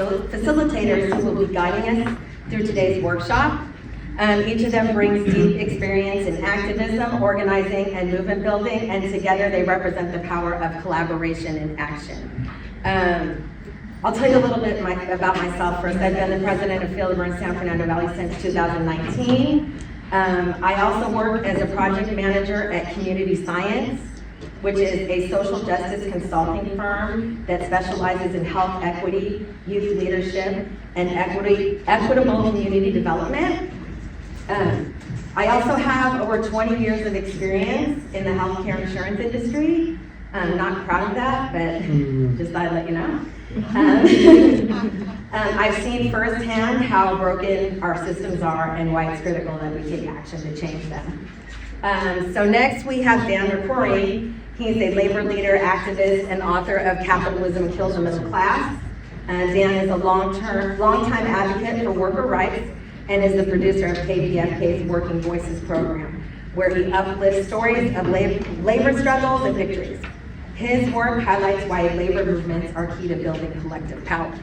facilitators who will be guiding us through today's workshop. Each of them brings deep experience in activism, organizing, and movement building, and together they represent the power of collaboration and action. I'll tell you a little bit about myself first. I've been the president of Field of Bern San Fernando Valley since 2019. I also work as a project manager at Community Science, which is a social justice consulting firm that specializes in health equity, youth leadership, and equitable community development. I also have over 20 years of experience in the healthcare insurance industry. I'm not proud of that, but just thought I'd let you know. I've seen firsthand how broken our systems are and why it's critical that we take action to change them. So next we have Dan McCrory. He's a labor leader, activist, and author of Capitalism Kills the Middle Class. Dan is a long-time advocate for worker rights and is the producer of KPFK's Working Voices program, where he uplifts stories of labor struggles and victories. His work highlights why labor movements are key to building collective power.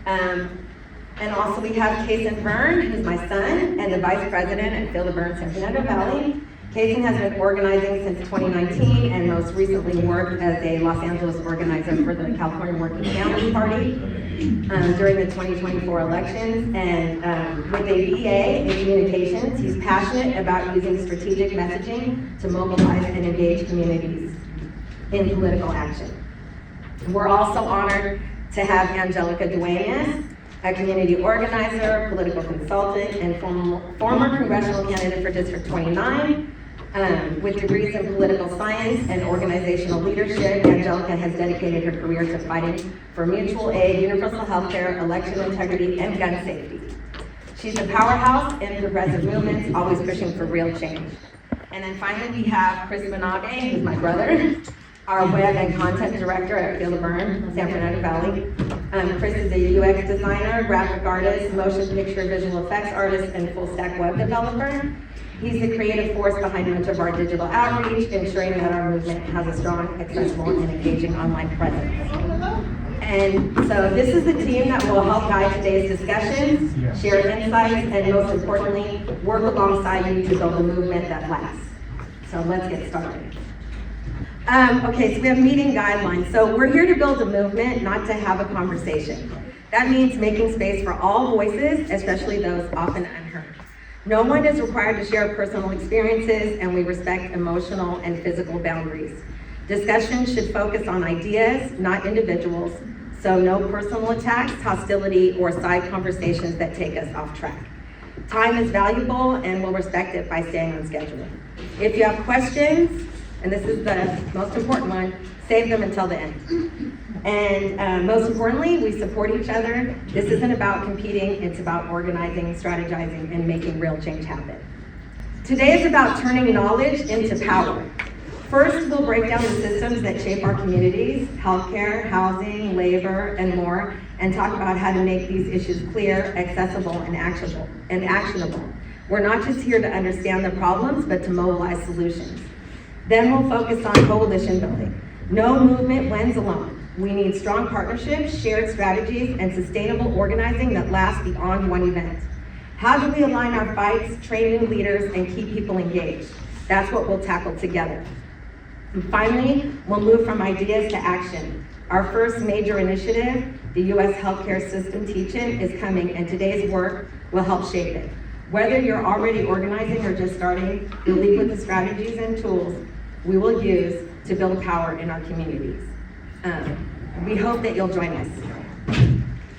And also we have Kason Bern, who's my son, and the vice president at Field of Bern San Fernando Valley. Kason has been organizing since 2019 and most recently worked as a Los Angeles organizer for the California Working Families Party during the 2024 elections. And with a BA in communications, he's passionate about using strategic messaging to mobilize and engage communities in political action. We're also honored to have Angelica Duenas, a community organizer, political consultant, and former congressional candidate for District 29. With degrees in political science and organizational leadership, Angelica has dedicated her career to fighting for mutual aid, universal health care, election integrity, and gun safety. She's a powerhouse in progressive movements, always pushing for real change. And then finally, we have Chris Manabe, who's my brother, our web and content director at Field of Bern, San Fernando Valley. Chris is a UX designer, graphic artist, motion picture visual effects artist, and full stack web developer. He's the creative force behind much of our digital outreach, ensuring that our movement has a strong, accessible, and engaging online presence. And so this is the team that will help guide today's discussions, share insights, and most importantly, work alongside you to build a movement that lasts. So let's get started. Okay, so we have meeting guidelines. So we're here to build a movement, not to have a conversation. That means making space for all voices, especially those often unheard. No one is required to share personal experiences, and we respect emotional and physical boundaries. Discussions should focus on ideas, not individuals, so no personal attacks, hostility, or side conversations that take us off track. Time is valuable, and we'll respect it by staying on schedule. If you have questions, and this is the most important one, save them until the end. And most importantly, we support each other. This isn't about competing, it's about organizing, strategizing, and making real change happen. Today is about turning knowledge into power. First, we'll break down the systems that shape our communities, healthcare, housing, labor, and more, and talk about how to make these issues clear, accessible, and actionable. We're not just here to understand the problems, but to mobilize solutions. Then we'll focus on coalition building. No movement wins alone. We need strong partnerships, shared strategies, and sustainable organizing that lasts beyond one event. How do we align our fights, train new leaders, and keep people engaged? That's what we'll tackle together. And finally, we'll move from ideas to action. Our first major initiative, the U.S. Healthcare System Teach-In, is coming, and today's work will help shape it. Whether you're already organizing or just starting, you'll lead with the strategies and tools we will use to build power in our communities. We hope that you'll join us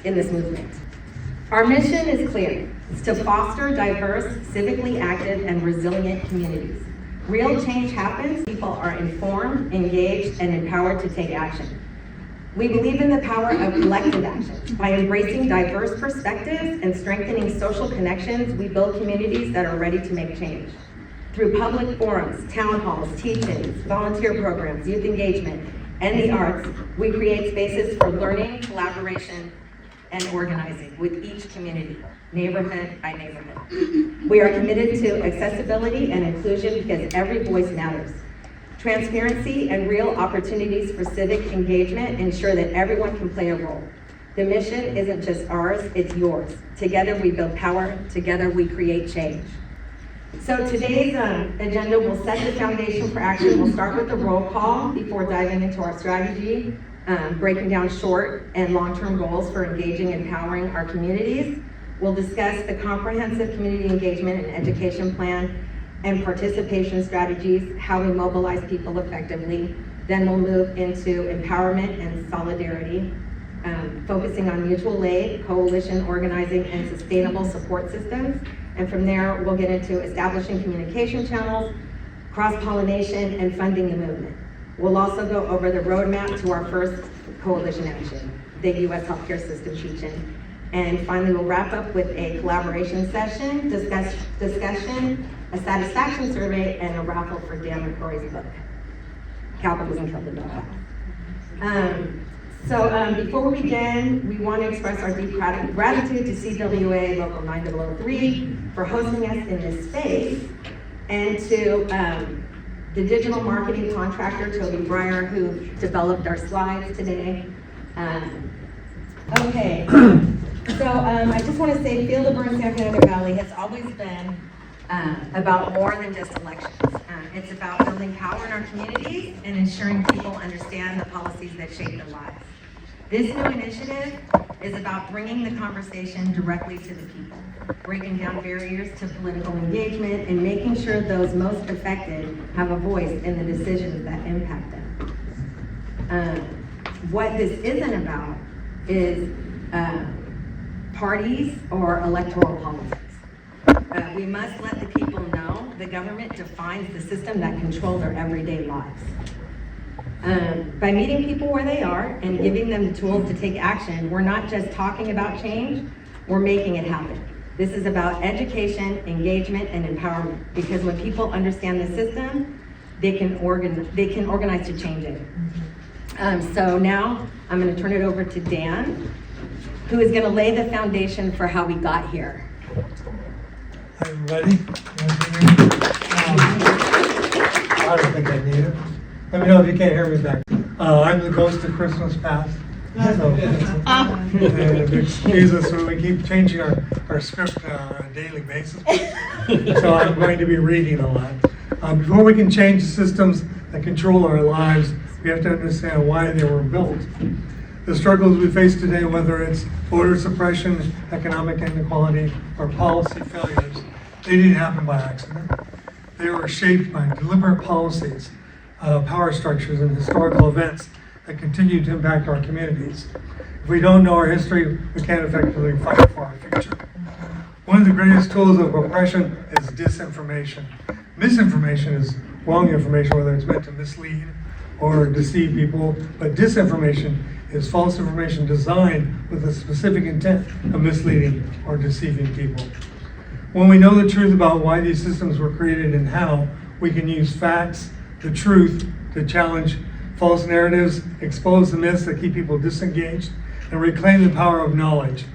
in this movement. Our mission is clear. It's to foster diverse, civically active, and resilient communities. Real change happens, people are informed, engaged, and empowered to take action. We believe in the power of collective action. By embracing diverse perspectives and strengthening social connections, we build communities that are ready to make change. Through public forums, town halls, teach-ins, volunteer programs, youth engagement, and the arts, we create spaces for learning, collaboration, and organizing with each community, neighborhood by neighborhood. We are committed to accessibility and inclusion because every voice matters. Transparency and real opportunities for civic engagement ensure that everyone can play a role. The mission isn't just ours, it's yours. Together we build power, together we create change. So today's agenda will set the foundation for action. We'll start with the roll call before diving into our strategy, breaking down short and long-term goals for engaging and empowering our communities. We'll discuss the comprehensive community engagement and education plan and participation strategies, how we mobilize people effectively. Then we'll move into empowerment and solidarity, focusing on mutual aid, coalition organizing, and sustainable support systems. And from there, we'll get into establishing communication channels, cross-pollination, and funding the movement. We'll also go over the roadmap to our first coalition action, the U.S. healthcare system teaching. And finally, we'll wrap up with a collaboration session, discussion, a satisfaction survey, and a raffle for Dan McCrory's book, Capitalism Killed the Dog. Before we begin, we want to express our deep gratitude to CWA Local 9003 for hosting us in this space, and to the digital marketing contractor, Toby Breyer, who developed our slides today. I just want to say Feel the Bern San Fernando Valley has always been about more than just elections. It's about building power in our communities and ensuring people understand the policies that shape their lives. This new initiative is about bringing the conversation directly to the people, breaking down barriers to political engagement, and making sure those most affected have a voice in the decisions that impact them. What this isn't about is parties or electoral politics. We must let the people know the government defines the system that controls their everyday lives. By meeting people where they are and giving them the tools to take action, we're not just talking about change, we're making it happen. This is about education, engagement, and empowerment, because when people understand the system, they can organize to change it. So now I'm going to turn it over to Dan, who is going to lay the foundation for how we got here. Hi, everybody. I don't think I need it. Let me know if you can't hear me back. I'm the ghost of Christmas past. So, excuse us when we keep changing our script on a daily basis. So I'm going to be reading a lot. Before we can change the systems that control our lives, we have to understand why they were built. The struggles we face today, whether it's voter suppression, economic inequality, or policy failures, they didn't happen by accident. They were shaped by deliberate policies, power structures, and historical events that continue to impact our communities. If we don't know our history, we can't effectively fight for our future. One of the greatest tools of oppression is disinformation. Misinformation is wrong information, whether it's meant to mislead or deceive people, but disinformation is false information designed with a specific intent of misleading or deceiving people. When we know the truth about why these systems were created and how, we can use facts, the truth, to challenge false narratives, expose the myths that keep people disengaged, and reclaim the power of knowledge.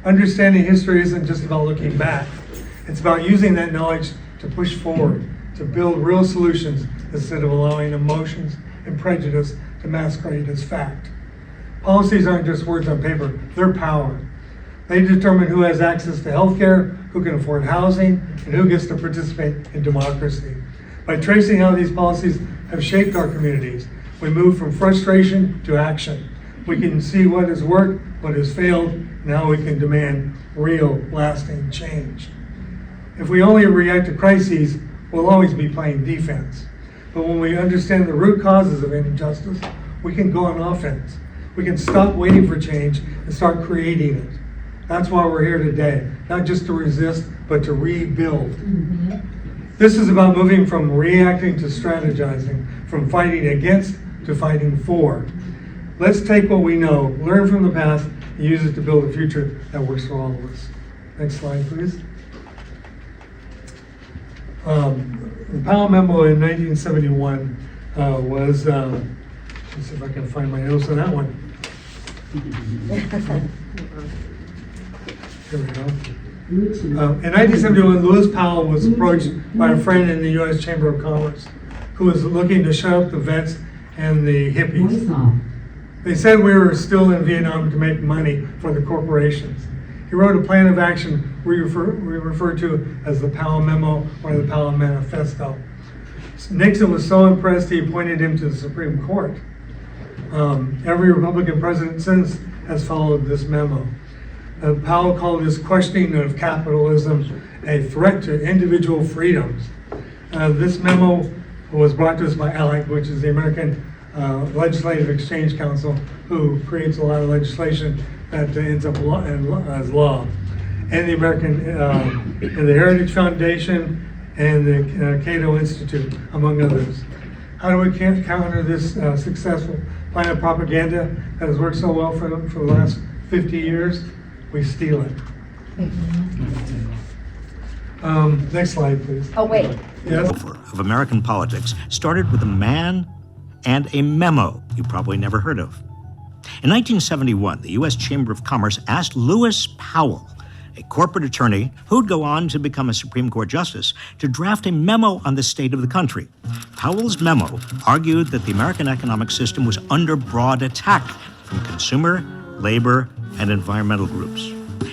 Understanding history isn't just about looking back. It's about using that knowledge to push forward, to build real solutions instead of allowing emotions and prejudice to masquerade as fact. Policies aren't just words on paper, they're power. They determine who has access to healthcare, who can afford housing, and who gets to participate in democracy. By tracing how these policies have shaped our communities, we move from frustration to action. We can see what has worked, what has failed, and how we can demand real, lasting change. If we only react to crises, we'll always be playing defense. But when we understand the root causes of injustice, we can go on offense. We can stop waiting for change and start creating it. That's why we're here today, not just to resist, but to rebuild. This is about moving from reacting to strategizing, from fighting against to fighting for. Let's take what we know, learn from the past, and use it to build a future that works for all of us. Next slide, please. The Powell Memo in 1971 was, let's see if I can find my notes on that one. Here we go. In 1971, Lewis Powell was approached by a friend in the U.S. Chamber of Commerce who was looking to shut up the vets and the hippies. They said we were still in Vietnam to make money for the corporations. He wrote a plan of action we refer to as the Powell Memo or the Powell Manifesto. Nixon was so impressed he appointed him to the Supreme Court. Every Republican president since has followed this memo. Powell called this questioning of capitalism a threat to individual freedoms. This memo was brought to us by ALEC, which is the American Legislative Exchange Council, who creates a lot of legislation that ends up as law. And the and the Heritage Foundation and the Cato Institute, among others. How do we counter this successful plan of propaganda that has worked so well for the last 50 years? We steal it. Next slide, please. Oh, wait. Yes. Of American politics started with a man and a memo you probably never heard of. In 1971, the U.S. Chamber of Commerce asked Lewis Powell, a corporate attorney who'd go on to become a Supreme Court justice, to draft a memo on the state of the country. Powell's memo argued that the American economic system was under broad attack from consumer, labor, and environmental groups.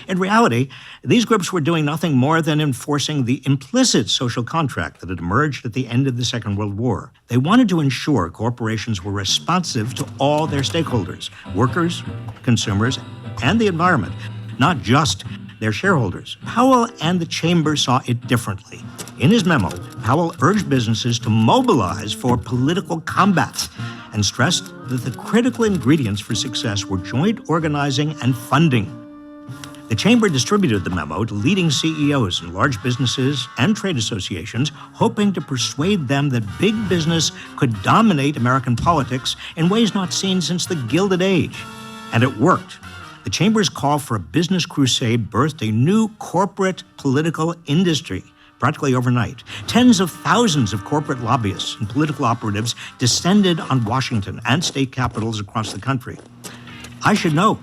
In reality, these groups were doing nothing more than enforcing the implicit social contract that had emerged at the end of the Second World War. They wanted to ensure corporations were responsive to all their stakeholders, workers, consumers, and the environment, not just their shareholders. Powell and the Chamber saw it differently. In his memo, Powell urged businesses to mobilize for political combat and stressed that the critical ingredients for success were joint organizing and funding. The Chamber distributed the memo to leading CEOs in large businesses and trade associations, hoping to persuade them that big business could dominate American politics in ways not seen since the Gilded Age. And it worked. The Chamber's call for a business crusade birthed a new corporate political industry practically overnight. Tens of thousands of corporate lobbyists and political operatives descended on Washington and state capitals across the country. I should know.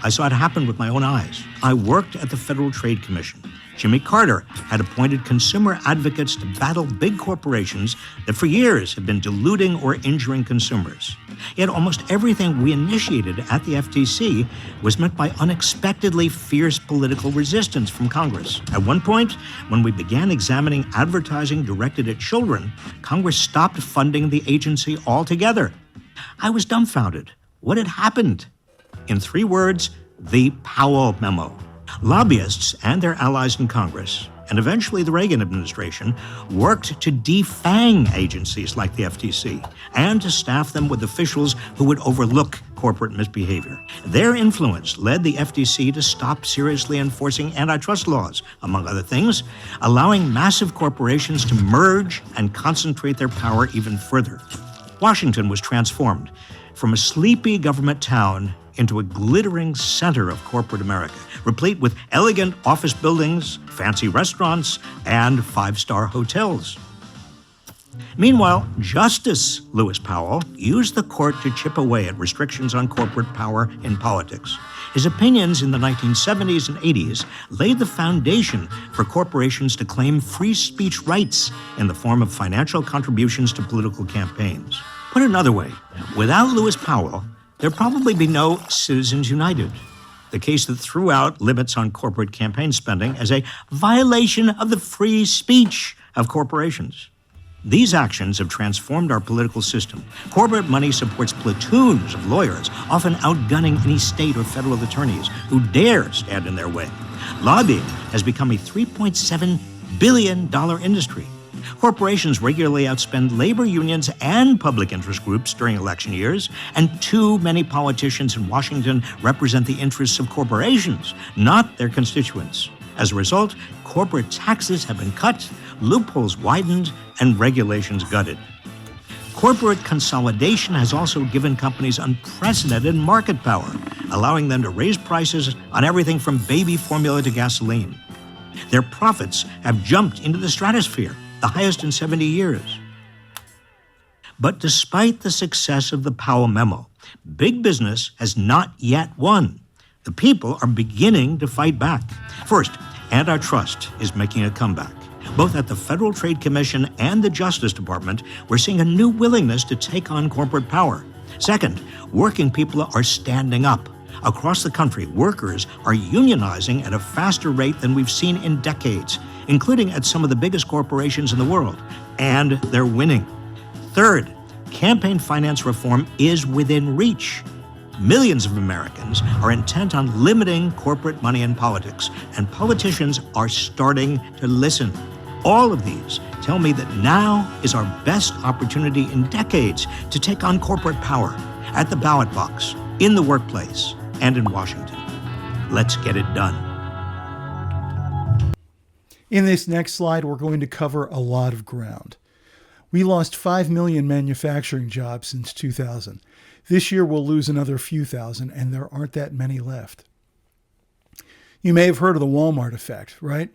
I saw it happen with my own eyes. I worked at the Federal Trade Commission. Jimmy Carter had appointed consumer advocates to battle big corporations that for years had been diluting or injuring consumers. Yet almost everything we initiated at the FTC was met by unexpectedly fierce political resistance from Congress. At one point, when we began examining advertising directed at children, Congress stopped funding the agency altogether. I was dumbfounded. What had happened? In 3 words, the Powell Memo. Lobbyists and their allies in Congress, and eventually the Reagan administration, worked to defang agencies like the FTC and to staff them with officials who would overlook corporate misbehavior. Their influence led the FTC to stop seriously enforcing antitrust laws, among other things, allowing massive corporations to merge and concentrate their power even further. Washington was transformed from a sleepy government town into a glittering center of corporate America, replete with elegant office buildings, fancy restaurants, and 5-star hotels. Meanwhile, Justice Lewis Powell used the court to chip away at restrictions on corporate power in politics. His opinions in the 1970s and 80s laid the foundation for corporations to claim free speech rights in the form of financial contributions to political campaigns. Put another way, without Lewis Powell, there'd probably be no Citizens United, the case that threw out limits on corporate campaign spending as a violation of the free speech of corporations. These actions have transformed our political system. Corporate money supports platoons of lawyers, often outgunning any state or federal attorneys who dare stand in their way. Lobbying has become a $3.7 billion industry. Corporations regularly outspend labor unions and public interest groups during election years, and too many politicians in Washington represent the interests of corporations, not their constituents. As a result, corporate taxes have been cut, loopholes widened, and regulations gutted. Corporate consolidation has also given companies unprecedented market power, allowing them to raise prices on everything from baby formula to gasoline. Their profits have jumped into the stratosphere, the highest in 70 years. But despite the success of the Powell Memo, big business has not yet won. The people are beginning to fight back. First, antitrust is making a comeback. Both at the Federal Trade Commission and the Justice Department, we're seeing a new willingness to take on corporate power. Second, working people are standing up. Across the country, workers are unionizing at a faster rate than we've seen in decades, including at some of the biggest corporations in the world. And they're winning. Third, campaign finance reform is within reach. Millions of Americans are intent on limiting corporate money in politics, and politicians are starting to listen. All of these tell me that now is our best opportunity in decades to take on corporate power at the ballot box, in the workplace, and in Washington. Let's get it done. In this next slide, we're going to cover a lot of ground. We lost 5 million manufacturing jobs since 2000. This year, we'll lose another few thousand, and there aren't that many left. You may have heard of the Walmart effect, right?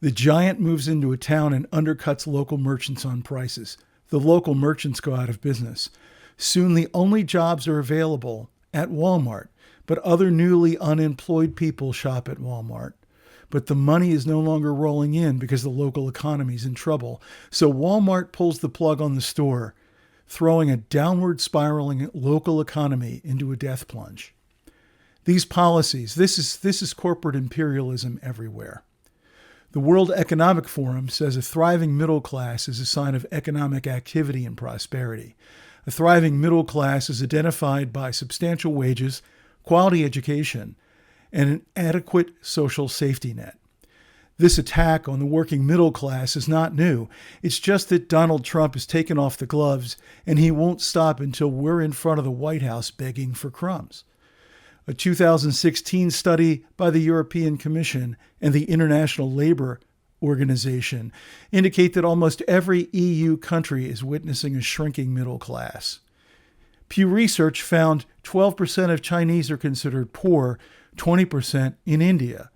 The giant moves into a town and undercuts local merchants on prices. The local merchants go out of business. Soon, the only jobs are available at Walmart, but other newly unemployed people shop at Walmart. But the money is no longer rolling in because the local economy is in trouble. So Walmart pulls the plug on the store, throwing a downward spiraling local economy into a death plunge. These policies, this is corporate imperialism everywhere. The World Economic Forum says a thriving middle class is a sign of economic activity and prosperity. A thriving middle class is identified by substantial wages, quality education, and an adequate social safety net. This attack on the working middle class is not new. It's just that Donald Trump has taken off the gloves, and he won't stop until we're in front of the White House begging for crumbs. A 2016 study by the European Commission and the International Labour Organization indicate that almost every EU country is witnessing a shrinking middle class. Pew Research found 12% of Chinese are considered poor, 20% in India.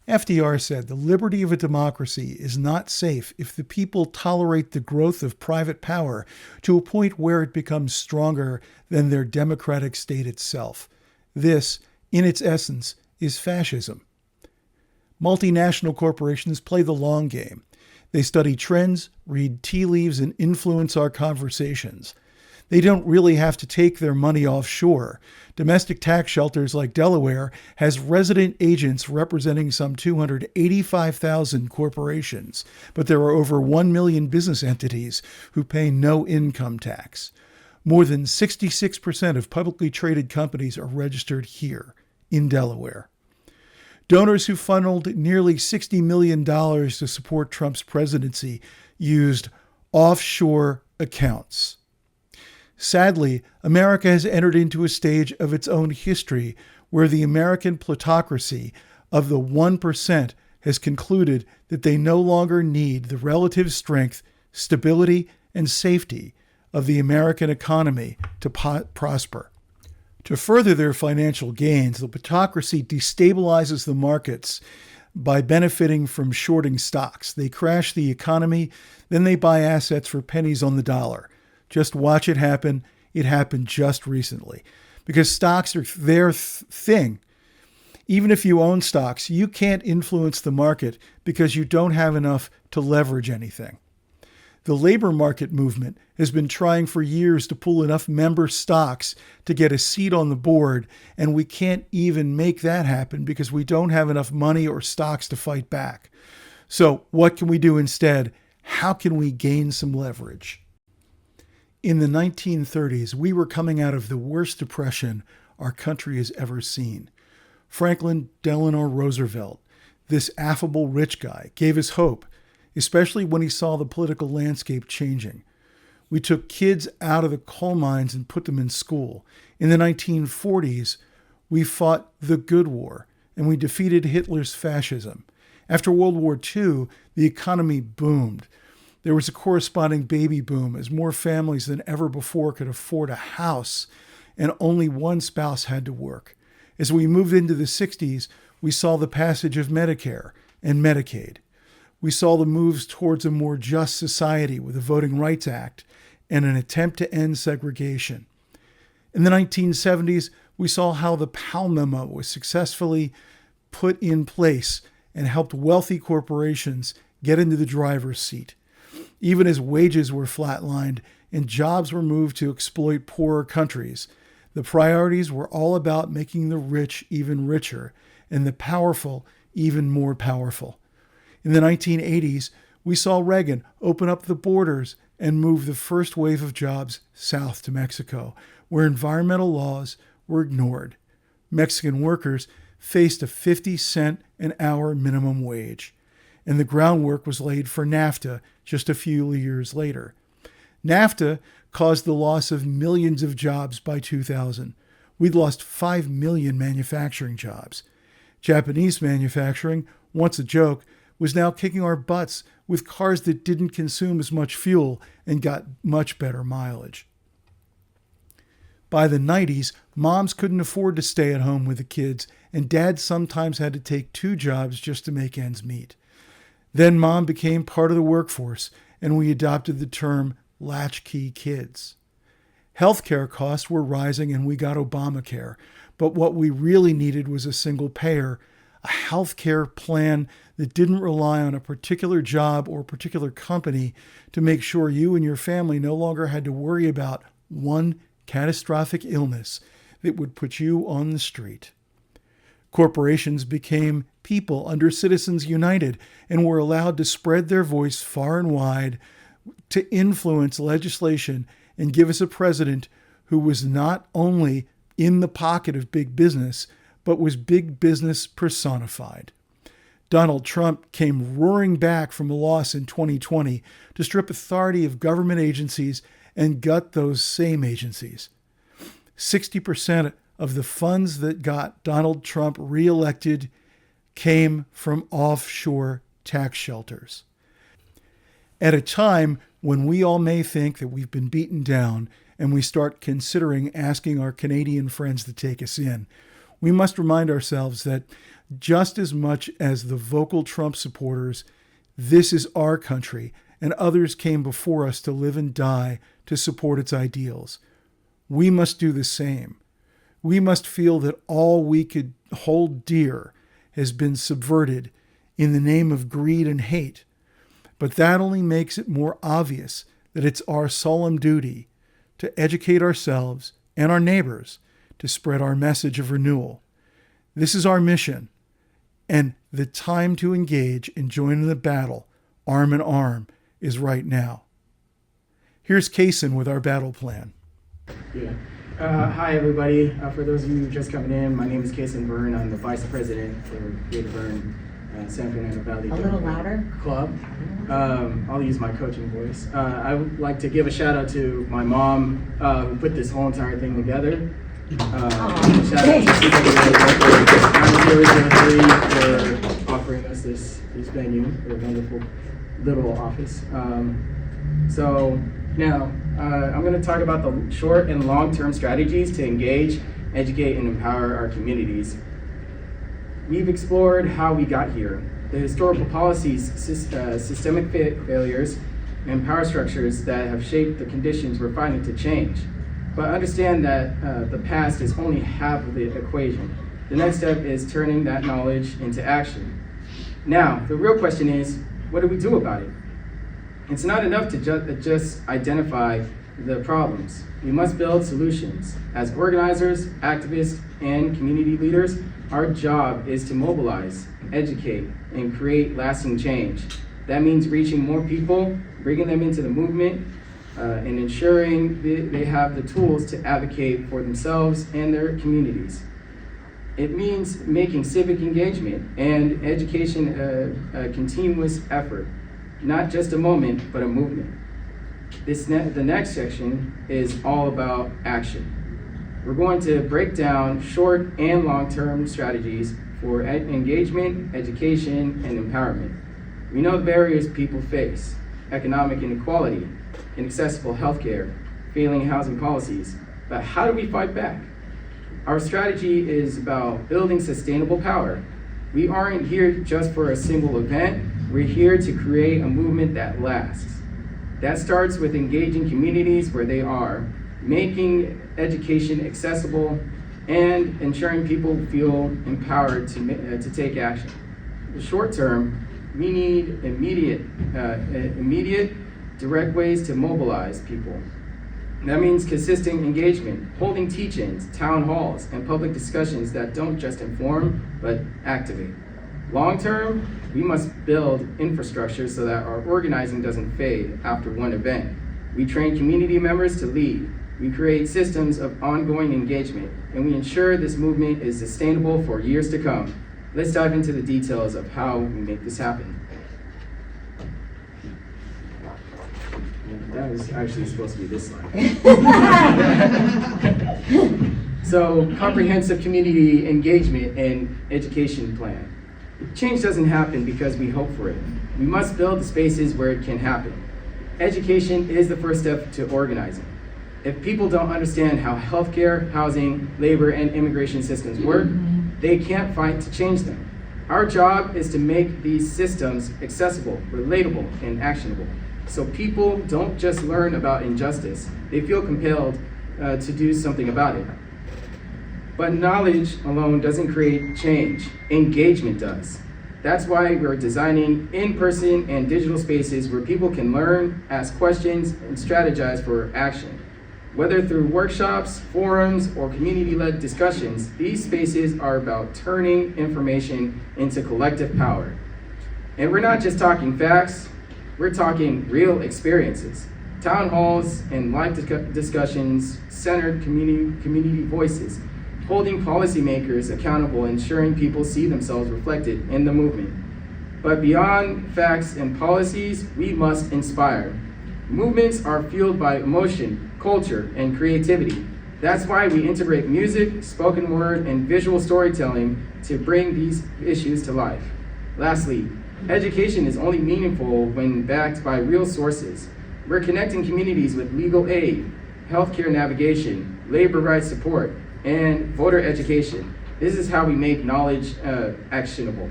FDR said, "The liberty of a democracy is not safe if the people tolerate the growth of private power to a point where it becomes stronger than their democratic state itself. This, in its essence, is fascism." Multinational corporations play the long game. They study trends, read tea leaves, and influence our conversations. They don't really have to take their money offshore. Domestic tax shelters like Delaware has resident agents representing some 285,000 corporations, but there are over 1 million business entities who pay no income tax. More than 66% of publicly traded companies are registered here in Delaware. Donors who funneled nearly $60 million to support Trump's presidency used offshore accounts. Sadly, America has entered into a stage of its own history where the American plutocracy of the 1% has concluded that they no longer need the relative strength, stability, and safety of the American economy to prosper. To further their financial gains, the plutocracy destabilizes the markets by benefiting from shorting stocks. They crash the economy, then they buy assets for pennies on the dollar. Just watch it happen. It happened just recently. Because stocks are their thing. Even if you own stocks, you can't influence the market because you don't have enough to leverage anything. The labor market movement has been trying for years to pull enough member stocks to get a seat on the board, and we can't even make that happen because we don't have enough money or stocks to fight back. So what can we do instead? How can we gain some leverage? In the 1930s, we were coming out of the worst depression our country has ever seen. Franklin Delano Roosevelt, this affable rich guy, gave us hope, especially when he saw the political landscape changing. We took kids out of the coal mines and put them in school. In the 1940s, we fought the Good War, and we defeated Hitler's fascism. After World War II, the economy boomed. There was a corresponding baby boom as more families than ever before could afford a house, and only one spouse had to work. As we moved into the 60s, we saw the passage of Medicare and Medicaid. We saw the moves towards a more just society with the Voting Rights Act and an attempt to end segregation. In the 1970s, we saw how the Powell Memo was successfully put in place and helped wealthy corporations get into the driver's seat. Even as wages were flatlined, and jobs were moved to exploit poorer countries. The priorities were all about making the rich even richer and the powerful even more powerful. In the 1980s, we saw Reagan open up the borders and move the first wave of jobs south to Mexico, where environmental laws were ignored. Mexican workers faced a 50-cent an hour minimum wage, and the groundwork was laid for NAFTA just a few years later. NAFTA caused the loss of millions of jobs by 2000. We'd lost 5 million manufacturing jobs. Japanese manufacturing, once a joke, was now kicking our butts with cars that didn't consume as much fuel and got much better mileage. By the 90s, moms couldn't afford to stay at home with the kids, and dads sometimes had to take 2 jobs just to make ends meet. Then mom became part of the workforce, and we adopted the term latchkey kids. Healthcare costs were rising, and we got Obamacare, but what we really needed was a single payer, a healthcare plan that didn't rely on a particular job or particular company to make sure you and your family no longer had to worry about one catastrophic illness that would put you on the street. Corporations became people under Citizens United and were allowed to spread their voice far and wide to influence legislation and give us a president who was not only in the pocket of big business, but was big business personified. Donald Trump came roaring back from a loss in 2020 to strip authority of government agencies and gut those same agencies. 60% of the funds that got Donald Trump reelected came from offshore tax shelters. At a time when we all may think that we've been beaten down and we start considering asking our Canadian friends to take us in, we must remind ourselves that just as much as the vocal Trump supporters, this is our country, and others came before us to live and die to support its ideals. We must do the same. We must feel that all we could hold dear has been subverted in the name of greed and hate. But that only makes it more obvious that it's our solemn duty to educate ourselves and our neighbors to spread our message of renewal. This is our mission, and the time to engage and join in the battle, arm in arm, is right now. Here's Kaysen with our battle plan. Yeah. Hi, everybody. For those of you just coming in, my name is Kaysen Bern. I'm the Vice President for Greater Bern, San Fernando Valley A little louder. Club. I'll use my coaching voice. I would like to give a shout out to my mom who put this whole entire thing together. Shout out to for offering us this venue, a wonderful little office. So now I'm going to talk about the short and long-term strategies to engage, educate, and empower our communities. We've explored how we got here, the historical policies, systemic failures, and power structures that have shaped the conditions we're fighting to change. But understand that the past is only half of the equation. The next step is turning that knowledge into action. Now, the real question is, what do we do about it? It's not enough to just identify the problems. We must build solutions. As organizers, activists, and community leaders, our job is to mobilize, educate, and create lasting change. That means reaching more people, bringing them into the movement, and ensuring they have the tools to advocate for themselves and their communities. It means making civic engagement and education a continuous effort, not just a moment, but a movement. The next section is all about action. We're going to break down short and long-term strategies for engagement, education, and empowerment. We know the barriers people face: economic inequality, inaccessible healthcare, failing housing policies. But how do we fight back? Our strategy is about building sustainable power. We aren't here just for a single event. We're here to create a movement that lasts. That starts with engaging communities where they are, making education accessible, and ensuring people feel empowered to take action. The short term, we need immediate, direct ways to mobilize people. That means consistent engagement, holding teach-ins, town halls, and public discussions that don't just inform, but activate. Long-term, we must build infrastructure so that our organizing doesn't fade after one event. We train community members to lead. We create systems of ongoing engagement, and we ensure this movement is sustainable for years to come. Let's dive into the details of how we make this happen. That was actually supposed to be this slide. So, comprehensive community engagement and education plan. Change doesn't happen because we hope for it. We must build the spaces where it can happen. Education is the first step to organizing. If people don't understand how healthcare, housing, labor, and immigration systems work, they can't fight to change them. Our job is to make these systems accessible, relatable, and actionable, so people don't just learn about injustice, they feel compelled to do something about it. But knowledge alone doesn't create change, engagement does. That's why we're designing in-person and digital spaces where people can learn, ask questions, and strategize for action. Whether through workshops, forums, or community-led discussions, these spaces are about turning information into collective power. And we're not just talking facts, we're talking real experiences. Town halls and live discussions centered community voices, holding policymakers accountable, ensuring people see themselves reflected in the movement. But beyond facts and policies, we must inspire. Movements are fueled by emotion, culture, and creativity. That's why we integrate music, spoken word, and visual storytelling to bring these issues to life. Lastly, education is only meaningful when backed by real sources. We're connecting communities with legal aid, healthcare navigation, labor rights support, and voter education. This is how we make knowledge actionable.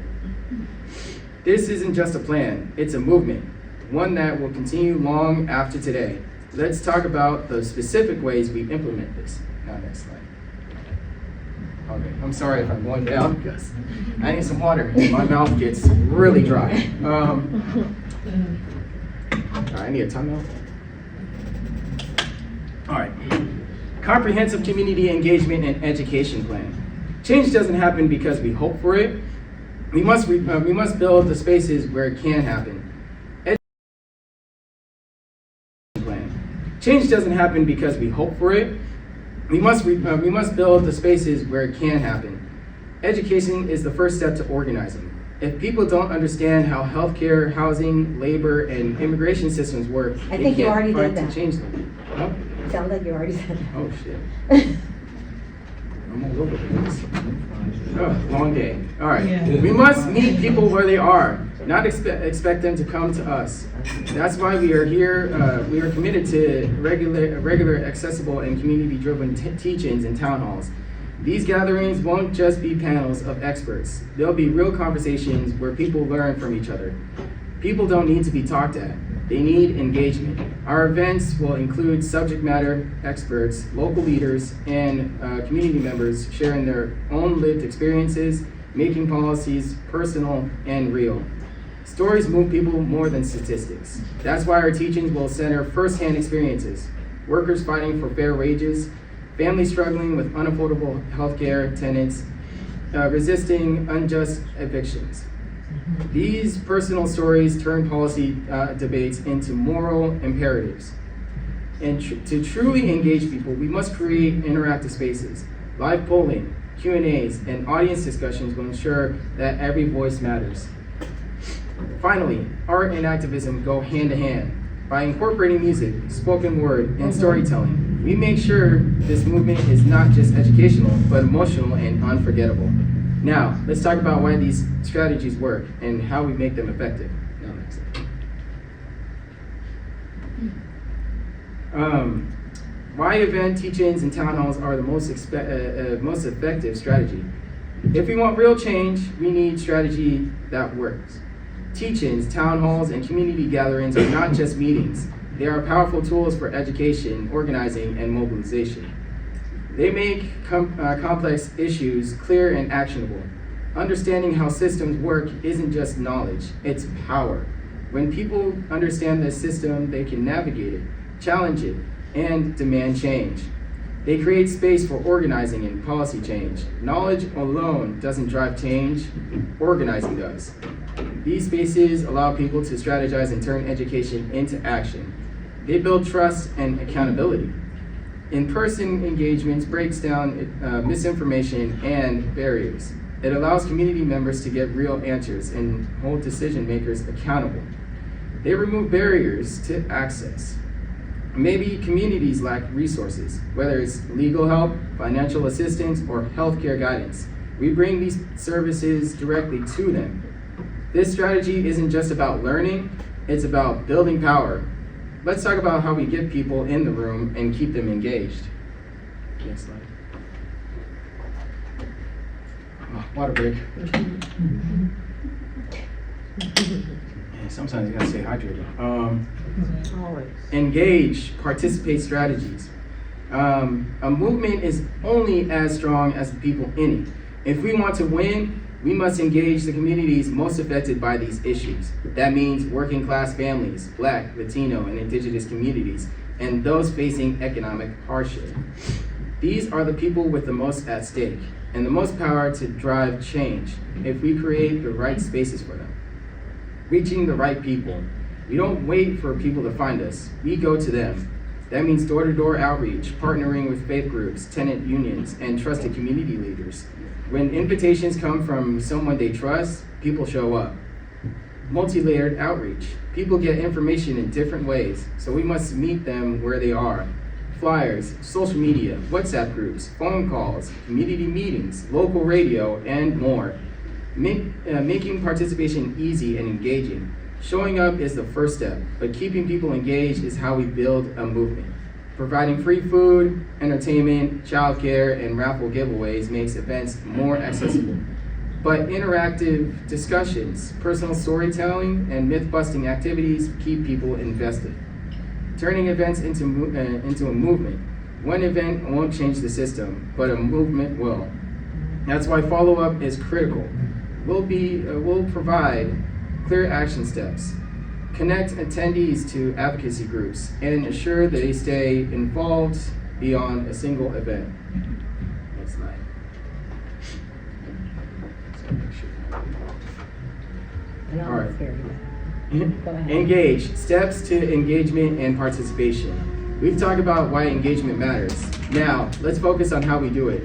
This isn't just a plan, it's a movement, one that will continue long after today. Let's talk about the specific ways we implement this. Now, next slide. Okay, I'm sorry if I'm going down because I need some water. My mouth gets really dry. I need a timeout. All right. Comprehensive community engagement and education plan. Change doesn't happen because we hope for it. We must build the spaces where it can happen. Plan. Change doesn't happen because we hope for it. We must build the spaces where it can happen. Education is the first step to organizing. If people don't understand how healthcare, housing, labor, and immigration systems work, I think you already did to that. change them. Huh? Sounds like you already said that. Oh shit. I'm all over the place. Oh, long day. All right. Yeah. We must meet people where they are, not expect them to come to us. That's why we are here. We are committed to regular, accessible, and community-driven teach-ins and town halls. These gatherings won't just be panels of experts. There'll be real conversations where people learn from each other. People don't need to be talked at. They need engagement. Our events will include subject matter experts, local leaders, and community members sharing their own lived experiences, making policies personal and real. Stories move people more than statistics. That's why our teachings will center firsthand experiences, workers fighting for fair wages, families struggling with unaffordable healthcare tenants, resisting unjust evictions. These personal stories turn policy debates into moral imperatives. And to truly engage people, we must create interactive spaces. Live polling, Q&As, and audience discussions will ensure that every voice matters. Finally, art and activism go hand in hand. By incorporating music, spoken word, and storytelling, we make sure this movement is not just educational, but emotional and unforgettable. Now, let's talk about why these strategies work and how we make them effective. Now, next slide. Why event teach-ins and town halls are the most effective strategy. If we want real change, we need strategy that works. Teach-ins, town halls, and community gatherings are not just meetings. They are powerful tools for education, organizing, and mobilization. They make complex issues clear and actionable. Understanding how systems work isn't just knowledge, it's power. When people understand the system, they can navigate it, challenge it, and demand change. They create space for organizing and policy change. Knowledge alone doesn't drive change, organizing does. These spaces allow people to strategize and turn education into action. They build trust and accountability. In-person engagements breaks down misinformation and barriers. It allows community members to get real answers and hold decision makers accountable. They remove barriers to access. Maybe communities lack resources, whether it's legal help, financial assistance, or healthcare guidance. We bring these services directly to them. This strategy isn't just about learning, it's about building power. Let's talk about how we get people in the room and keep them engaged. Next slide. Oh, water break. Yeah, sometimes you gotta stay hydrated. Engage, participate strategies. A movement is only as strong as the people in it. If we want to win, we must engage the communities most affected by these issues. That means working class families, Black, Latino, and Indigenous communities, and those facing economic hardship. These are the people with the most at stake and the most power to drive change if we create the right spaces for them. Reaching the right people. We don't wait for people to find us, we go to them. That means door-to-door outreach, partnering with faith groups, tenant unions, and trusted community leaders. When invitations come from someone they trust, people show up. Multi-layered outreach. People get information in different ways, so we must meet them where they are. Flyers, social media, WhatsApp groups, phone calls, community meetings, local radio, and more. Making participation easy and engaging. Showing up is the first step, but keeping people engaged is how we build a movement. Providing free food, entertainment, childcare, and raffle giveaways makes events more accessible. But interactive discussions, personal storytelling, and myth-busting activities keep people invested. Turning events into a movement. One event won't change the system, but a movement will. That's why follow-up is critical. We'll provide clear action steps, connect attendees to advocacy groups, and ensure they stay involved beyond a single event. Next slide. All right. Engage, steps to engagement and participation. We've talked about why engagement matters. Now, let's focus on how we do it.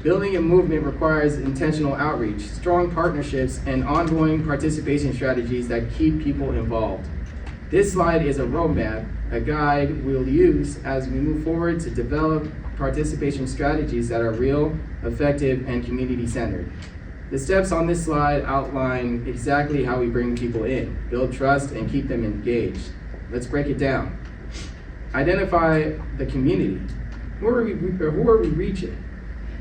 Building a movement requires intentional outreach, strong partnerships, and ongoing participation strategies that keep people involved. This slide is a roadmap, a guide we'll use as we move forward to develop participation strategies that are real, effective, and community-centered. The steps on this slide outline exactly how we bring people in, build trust, and keep them engaged. Let's break it down. Identify the community. Who are we reaching?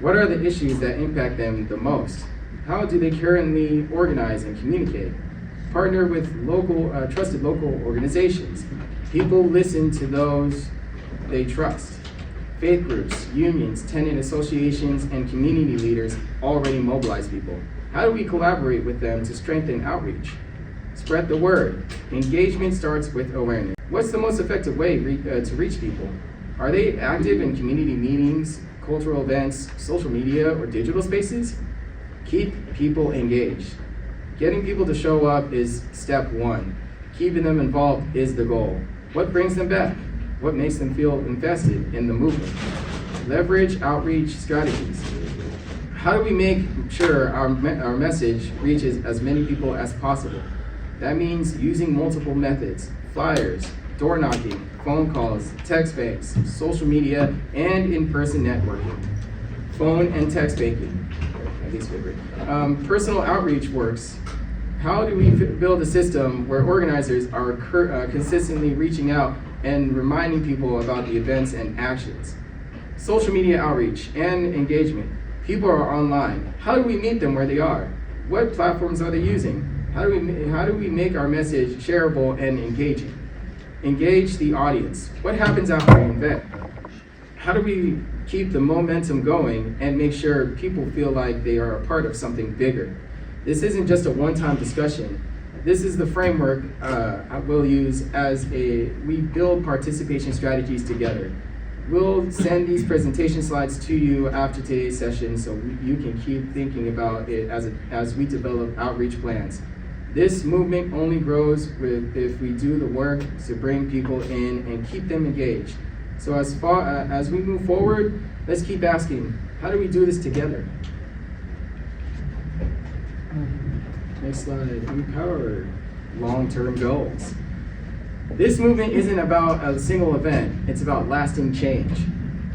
What are the issues that impact them the most? How do they currently organize and communicate? Partner with trusted local organizations. People listen to those they trust. Faith groups, unions, tenant associations, and community leaders already mobilize people. How do we collaborate with them to strengthen outreach? Spread the word. Engagement starts with awareness. What's the most effective way to reach people? Are they active in community meetings, cultural events, social media, or digital spaces? Keep people engaged. Getting people to show up is step one. Keeping them involved is the goal. What brings them back? What makes them feel invested in the movement? Leverage outreach strategies. How do we make sure our message reaches as many people as possible? That means using multiple methods, flyers, door knocking, phone calls, text banks, social media, and in-person networking. Phone and text banking, my least favorite. Personal outreach works. How do we build a system where organizers are consistently reaching out and reminding people about the events and actions? Social media outreach and engagement. People are online. How do we meet them where they are? What platforms are they using? How do we make our message shareable and engaging? Engage the audience. What happens after an event? How do we keep the momentum going and make sure people feel like they are a part of something bigger? This isn't just a one-time discussion. This is the framework I will use as we build participation strategies together. We'll send these presentation slides to you after today's session so you can keep thinking about it as we develop outreach plans. This movement only grows if we do the work to bring people in and keep them engaged. So as we move forward, let's keep asking, how do we do this together? Next slide, empower long-term goals. This movement isn't about a single event, it's about lasting change.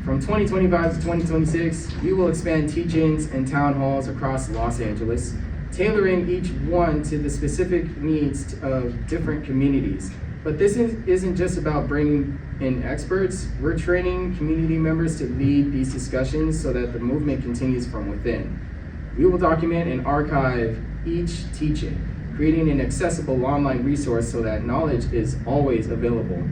From 2025 to 2026, we will expand teach-ins and town halls across Los Angeles, tailoring each one to the specific needs of different communities. But this isn't just about bringing in experts. We're training community members to lead these discussions so that the movement continues from within. We will document and archive each teaching, creating an accessible online resource so that knowledge is always available.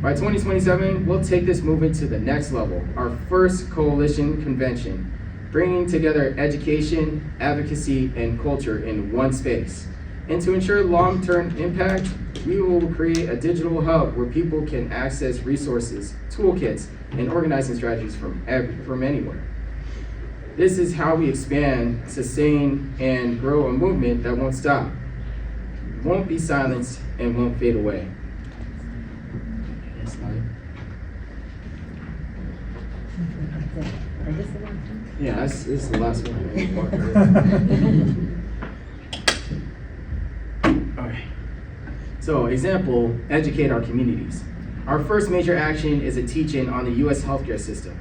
By 2027, we'll take this movement to the next level, our first coalition convention, bringing together education, advocacy, and culture in one space. And to ensure long-term impact, we will create a digital hub where people can access resources, toolkits, and organizing strategies from anywhere. This is how we expand, sustain, and grow a movement that won't stop, won't be silenced, and won't fade away. Next slide. Yeah, this is the last one. All right. So, example, educate our communities. Our first major action is a teach-in on the U.S. healthcare system,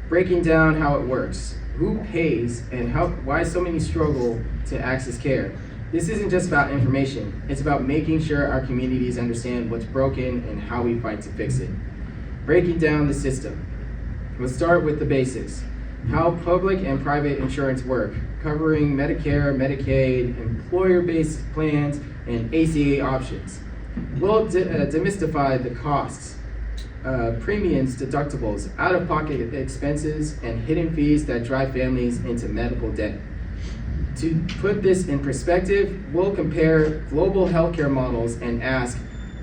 breaking down how it works, who pays, and why so many struggle to access care. This isn't just about information, it's about making sure our communities understand what's broken and how we fight to fix it. Breaking down the system. We'll start with the basics. How public and private insurance work, covering Medicare, Medicaid, employer-based plans, and ACA options. We'll demystify the costs, premiums, deductibles, out-of-pocket expenses, and hidden fees that drive families into medical debt. To put this in perspective, we'll compare global healthcare models and ask,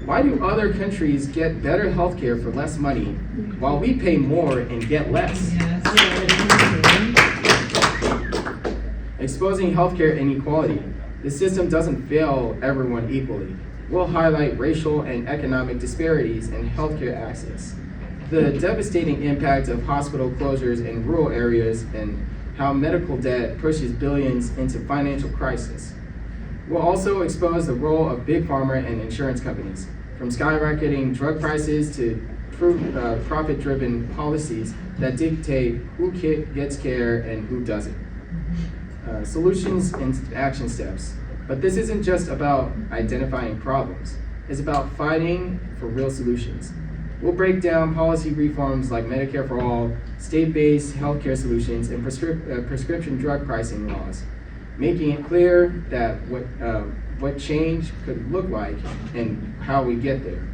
why do other countries get better healthcare for less money while we pay more and get less? Exposing healthcare inequality. The system doesn't fail everyone equally. We'll highlight racial and economic disparities in healthcare access, the devastating impact of hospital closures in rural areas, and how medical debt pushes billions into financial crisis. We'll also expose the role of big pharma and insurance companies, from skyrocketing drug prices to profit-driven policies that dictate who gets care and who doesn't. Solutions and action steps. But this isn't just about identifying problems. It's about fighting for real solutions. We'll break down policy reforms like Medicare for All, state-based healthcare solutions, and prescription drug pricing laws, making it clear that what change could look like and how we get there.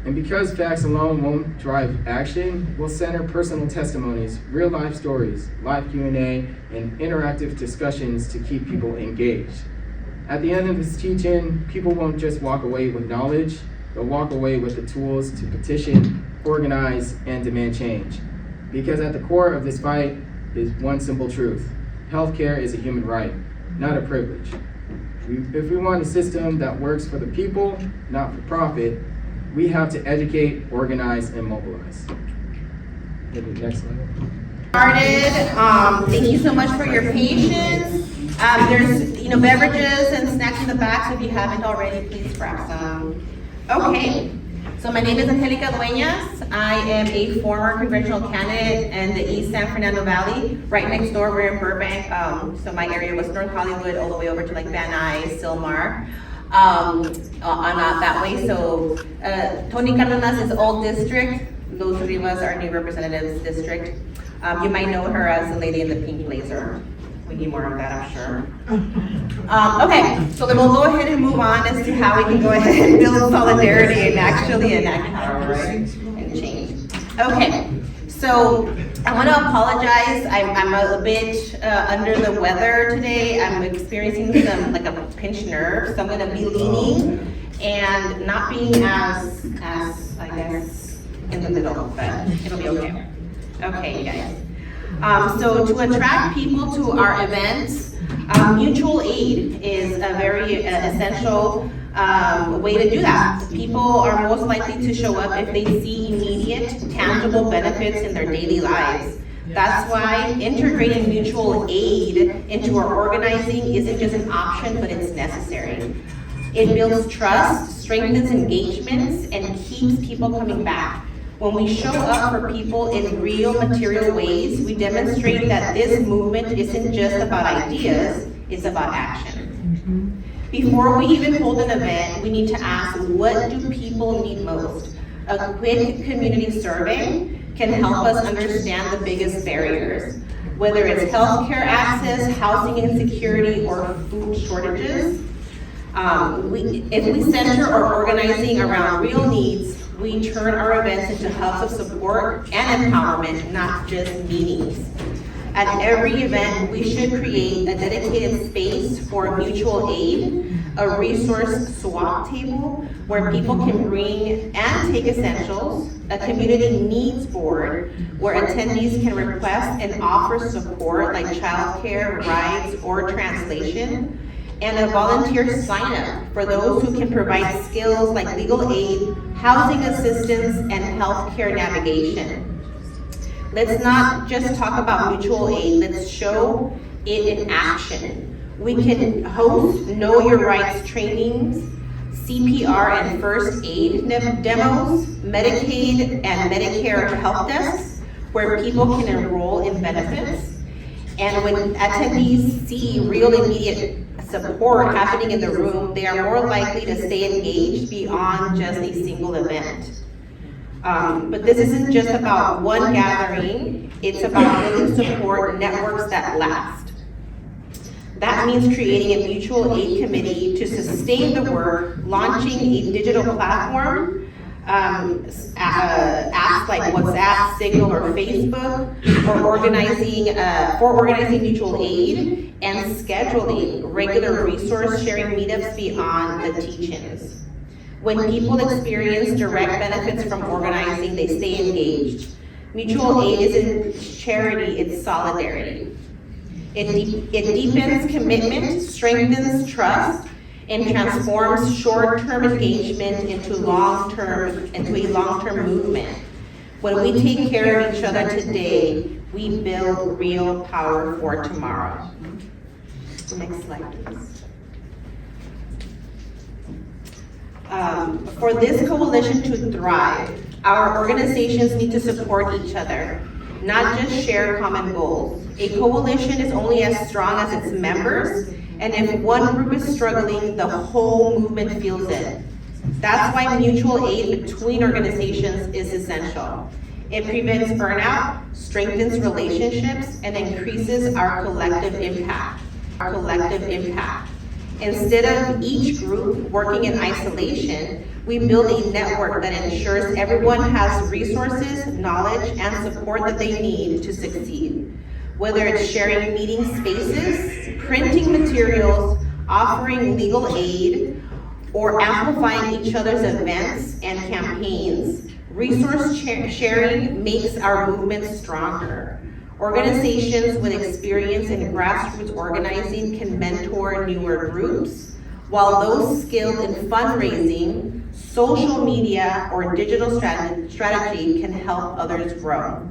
And because facts alone won't drive action, we'll center personal testimonies, real-life stories, live Q&A, and interactive discussions to keep people engaged. At the end of this teach-in, people won't just walk away with knowledge, they'll walk away with the tools to petition, organize, and demand change. Because at the core of this fight is one simple truth: healthcare is a human right, not a privilege. If we want a system that works for the people, not for profit, we have to educate, organize, and mobilize. Maybe next slide. Thank you so much for your patience. There's beverages and snacks in the back, so if you haven't already, please grab some. Okay, so my name is Angelica Dueñas. I am a former congressional candidate in the East San Fernando Valley. Right next door, we're in Burbank. So my area was North Hollywood, all the way over to like Van Nuys, Sylmar. On that way. So Tony Cardenas is old district. Luz Rivas, our new representative's district. You might know her as the lady in the pink blazer. We need more of that, I'm sure. Okay, so then we'll go ahead and move on as to how we can go ahead and build solidarity and actually enact power and change. Okay, so I want to apologize. I'm a bit under the weather today. I'm experiencing like a pinched nerve, so I'm going to be leaning and not being as I guess in the middle, but it'll be okay. Okay, you guys. So to attract people to our events, mutual aid is a very essential way to do that. People are most likely to show up if they see immediate, tangible benefits in their daily lives. That's why integrating mutual aid into our organizing isn't just an option, but it's necessary. It builds trust, strengthens engagements, and keeps people coming back. When we show up for people in real material ways, we demonstrate that this movement isn't just about ideas, it's about action. Before we even hold an event, we need to ask, what do people need most? A quick community survey can help us understand the biggest barriers, whether it's healthcare access, housing insecurity, or food shortages. If we center our organizing around real needs, we turn our events into hubs of support and empowerment, not just meetings. At every event, we should create a dedicated space for mutual aid, a resource swap table where people can bring and take essentials, a community needs board where attendees can request and offer support like childcare, rides, or translation, and a volunteer sign-up for those who can provide skills like legal aid, housing assistance, and healthcare navigation. Let's not just talk about mutual aid, let's show it in action. We can host Know Your Rights trainings, CPR and first aid demos, Medicaid and Medicare help desks, where people can enroll in benefits. And when attendees see real immediate support happening in the room, they are more likely to stay engaged beyond just a single event. But this isn't just about one gathering, it's about building support networks that last. That means creating a mutual aid committee to sustain the work, launching a digital platform, apps like WhatsApp, Signal, or Facebook, or organizing mutual aid, and scheduling regular resource sharing meetups beyond the teach-ins. When people experience direct benefits from organizing, they stay engaged. Mutual aid isn't charity, it's solidarity. It deepens commitment, strengthens trust, and transforms short-term engagement into a long-term movement. When we take care of each other today, we build real power for tomorrow. Next slide, please. For this coalition to thrive, our organizations need to support each other, not just share common goals. A coalition is only as strong as its members, and if one group is struggling, the whole movement feels it. That's why mutual aid between organizations is essential. It prevents burnout, strengthens relationships, and increases our collective impact. Instead of each group working in isolation, we build a network that ensures everyone has resources, knowledge, and support that they need to succeed. Whether it's sharing meeting spaces, printing materials, offering legal aid, or amplifying each other's events and campaigns, resource sharing makes our movement stronger. Organizations with experience in grassroots organizing can mentor newer groups, while those skilled in fundraising, social media, or digital strategy can help others grow.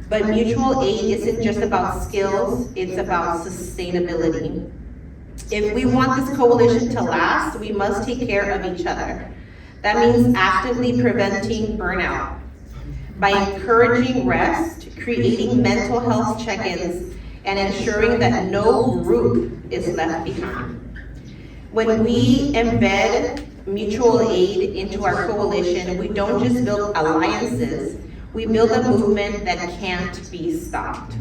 But mutual aid isn't just about skills, it's about sustainability. If we want this coalition to last, we must take care of each other. That means actively preventing burnout by encouraging rest, creating mental health check-ins, and ensuring that no group is left behind. When we embed mutual aid into our coalition, we don't just build alliances, we build a movement that can't be stopped.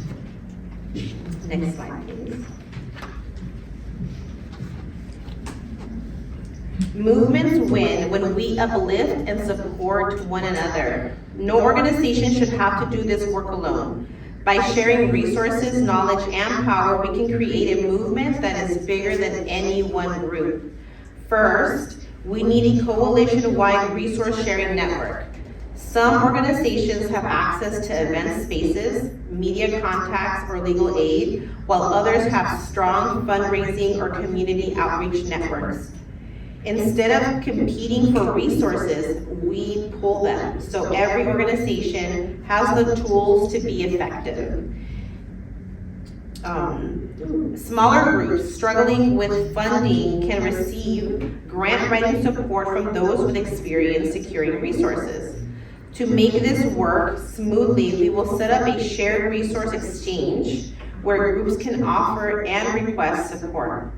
Next slide, please. Movements win when we uplift and support one another. No organization should have to do this work alone. By sharing resources, knowledge, and power, we can create a movement that is bigger than any one group. First, we need a coalition-wide resource sharing network. Some organizations have access to event spaces, media contacts, or legal aid, while others have strong fundraising or community outreach networks. Instead of competing for resources, we pull them, so every organization has the tools to be effective. Smaller groups struggling with funding can receive grant writing support from those with experience securing resources. To make this work smoothly, we will set up a shared resource exchange where groups can offer and request support.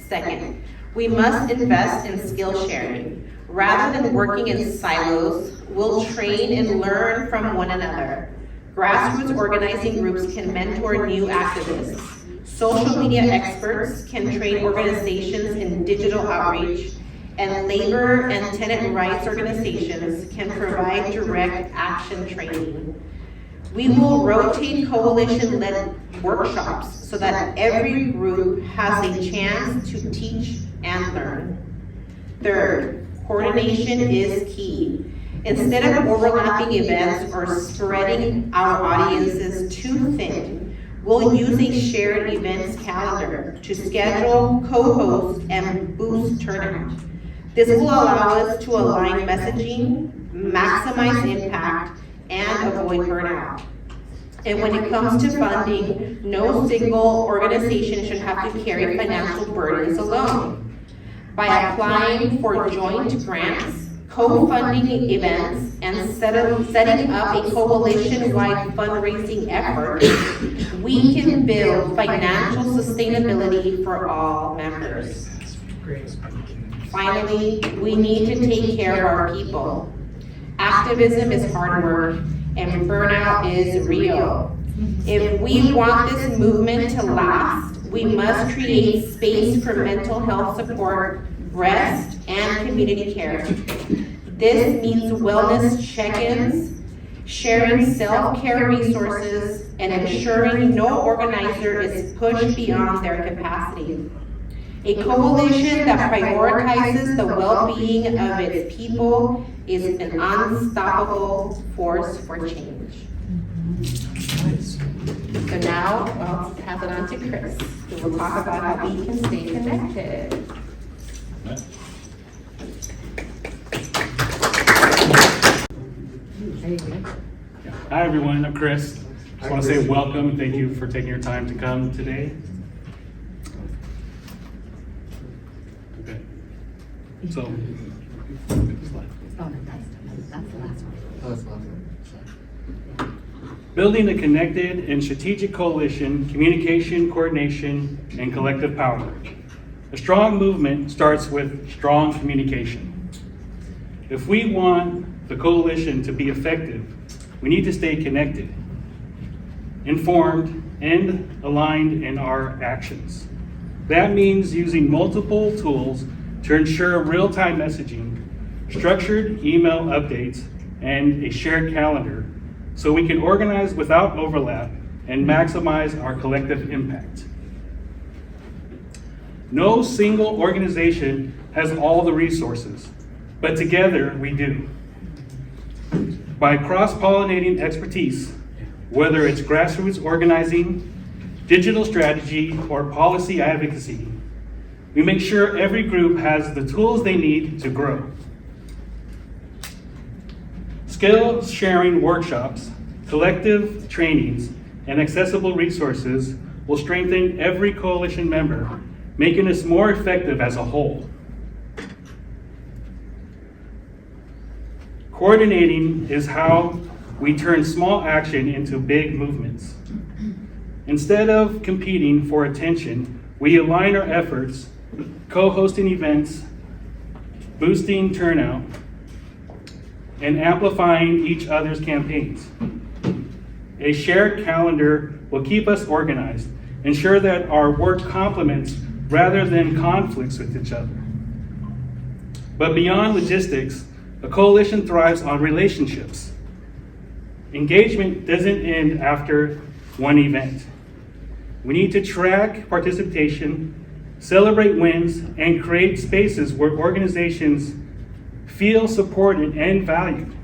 Second, we must invest in skill sharing. Rather than working in silos, we'll train and learn from one another. Grassroots organizing groups can mentor new activists. Social media experts can train organizations in digital outreach, and labor and tenant rights organizations can provide direct action training. We will rotate coalition-led workshops so that every group has a chance to teach and learn. Third, coordination is key. Instead of overlapping events or spreading our audiences too thin, we'll use a shared events calendar to schedule, co-host, and boost turnout. This will allow us to align messaging, maximize impact, and avoid burnout. And when it comes to funding, no single organization should have to carry financial burdens alone. By applying for joint grants, co-funding events, and setting up a coalition-wide fundraising effort, we can build financial sustainability for all members. Finally, we need to take care of our people. Activism is hard work, and burnout is real. If we want this movement to last, we must create space for mental health support, rest, and community care. This means wellness check-ins, sharing self-care resources, and ensuring no organizer is pushed beyond their capacity. A coalition that prioritizes the well-being of its people is an unstoppable force for change. So now I'll pass it on to Chris, who will talk about how we can stay connected. Hi everyone, I'm Chris. Just want to say welcome. Thank you for taking your time to come today. Okay. So, building a connected and strategic coalition, communication, coordination, and collective power. A strong movement starts with strong communication. If we want the coalition to be effective, we need to stay connected, informed, and aligned in our actions. That means using multiple tools to ensure real-time messaging, structured email updates, and a shared calendar so we can organize without overlap and maximize our collective impact. No single organization has all the resources, but together we do. By cross-pollinating expertise, whether it's grassroots organizing, digital strategy, or policy advocacy, we make sure every group has the tools they need to grow. Skill sharing workshops, collective trainings, and accessible resources will strengthen every coalition member, making us more effective as a whole. Coordinating is how we turn small action into big movements. Instead of competing for attention, we align our efforts, co-hosting events, boosting turnout, and amplifying each other's campaigns. A shared calendar will keep us organized, ensure that our work complements rather than conflicts with each other. But beyond logistics, a coalition thrives on relationships. Engagement doesn't end after one event. We need to track participation, celebrate wins, and create spaces where organizations feel supported and valued.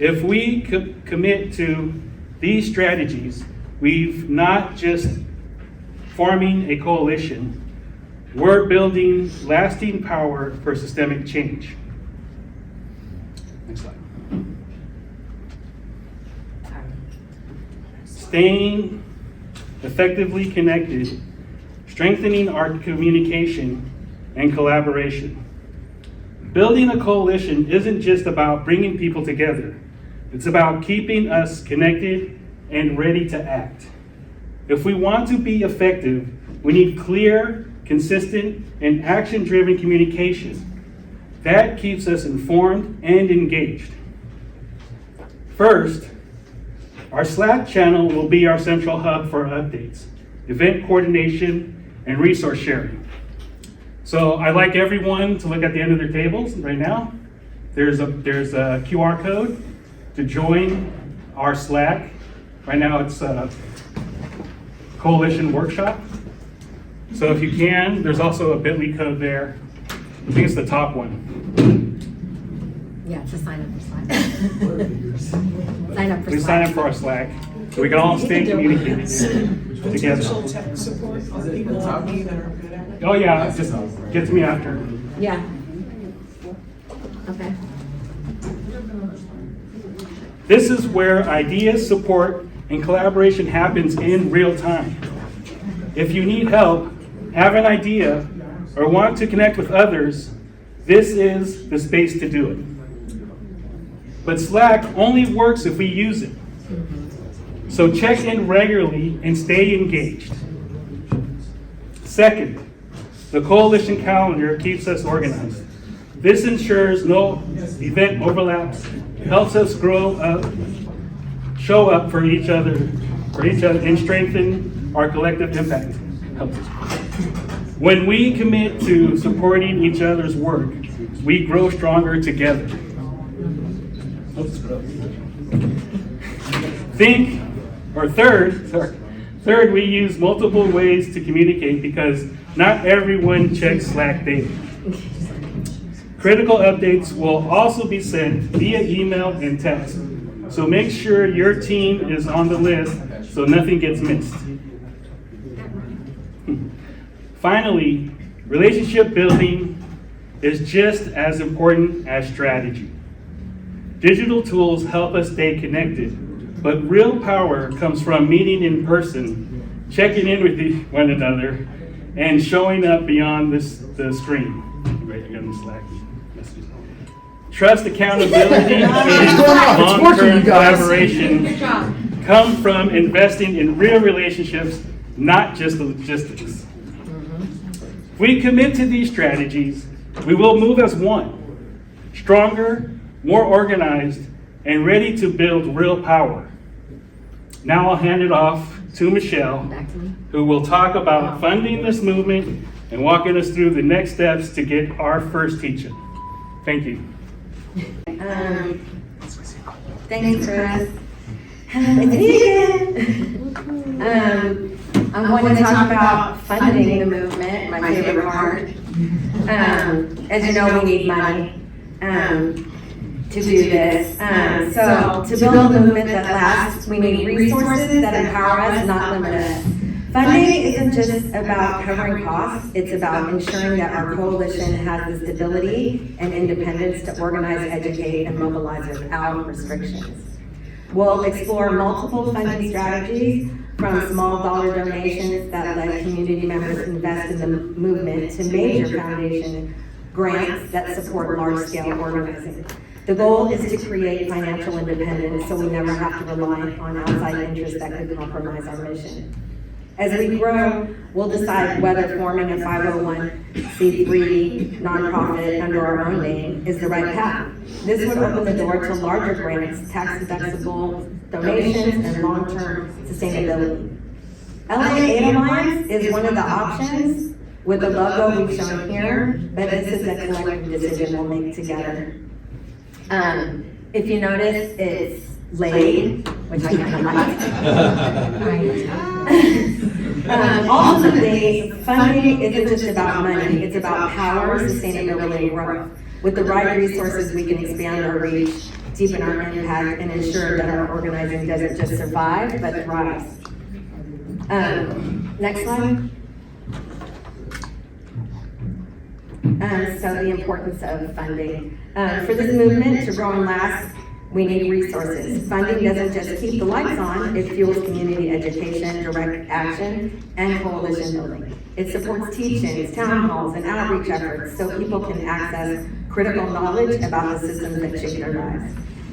If we commit to these strategies, we've not just forming a coalition, we're building lasting power for systemic change. Next slide. Staying effectively connected, strengthening our communication and collaboration. Building a coalition isn't just about bringing people together. It's about keeping us connected and ready to act. If we want to be effective, we need clear, consistent, and action-driven communication. That keeps us informed and engaged. First, our Slack channel will be our central hub for updates, event coordination, and resource sharing. So I'd like everyone to look at the end of their tables right now. There's a QR code to join our Slack. Right now it's a coalition workshop. So if you can, there's also a bit.ly code there. I think it's the top one. Yeah, to sign up for Slack. Sign up for Please Slack. sign up for our Slack. So we can all stay communicating together. Tech support on people like me that are good at it. Oh yeah, just get to me after. Yeah. Okay. This is where ideas, support, and collaboration happens in real time. If you need help, have an idea, or want to connect with others, this is the space to do it. But Slack only works if we use it. So check in regularly and stay engaged. Second, the coalition calendar keeps us organized. This ensures no event overlaps, helps us grow up, show up for each other, and strengthen our collective impact. Helps us. When we commit to supporting each other's work, we grow stronger together. Third, we use multiple ways to communicate because not everyone checks Slack daily. Critical updates will also be sent via email and text. So make sure your team is on the list so nothing gets missed. Finally, relationship building is just as important as strategy. Digital tools help us stay connected, but real power comes from meeting in person, checking in with one another, and showing up beyond the screen. Right, I got them Slack messages. Trust, accountability, and long-term collaboration come from investing in real relationships, not just the logistics. If we commit to these strategies, we will move as one, stronger, more organized, and ready to build real power. Now I'll hand it off to Michelle, who will talk about funding this movement and walking us through the next steps to get our first teach-in. Thank you. Thanks, Chris. It's me again. I'm going to talk about funding the movement, my favorite part. As you know, we need money to do this. So to build a movement that lasts, we need resources that empower us, not limit us. Funding isn't just about covering costs, it's about ensuring that our coalition has the stability and independence to organize, educate, and mobilize without restrictions. We'll explore multiple funding strategies, from small dollar donations that let community members invest in the movement to major foundation grants that support large-scale organizing. The goal is to create financial independence so we never have to rely on outside interests that could compromise our mission. As we grow, we'll decide whether forming a 501c3 nonprofit under our own name is the right path. This would open the door to larger grants, tax-deductible donations, and long-term sustainability. LA Aid Alliance is one of the options. with the logo we've shown here, but this is a collective decision we'll make together. If you notice, it's laid, which I kind of like. Ultimately, funding isn't just about money, it's about power, sustainability, and growth. With the right resources, we can expand our reach, deepen our impact, and ensure that our organizing doesn't just survive, but thrives. Next slide. So the importance of funding. For this movement to grow and last, we need resources. Funding doesn't just keep the lights on, it fuels community education, direct action, and coalition building. It supports teach-ins, town halls, and outreach efforts so people can access critical knowledge about the systems that shape their lives.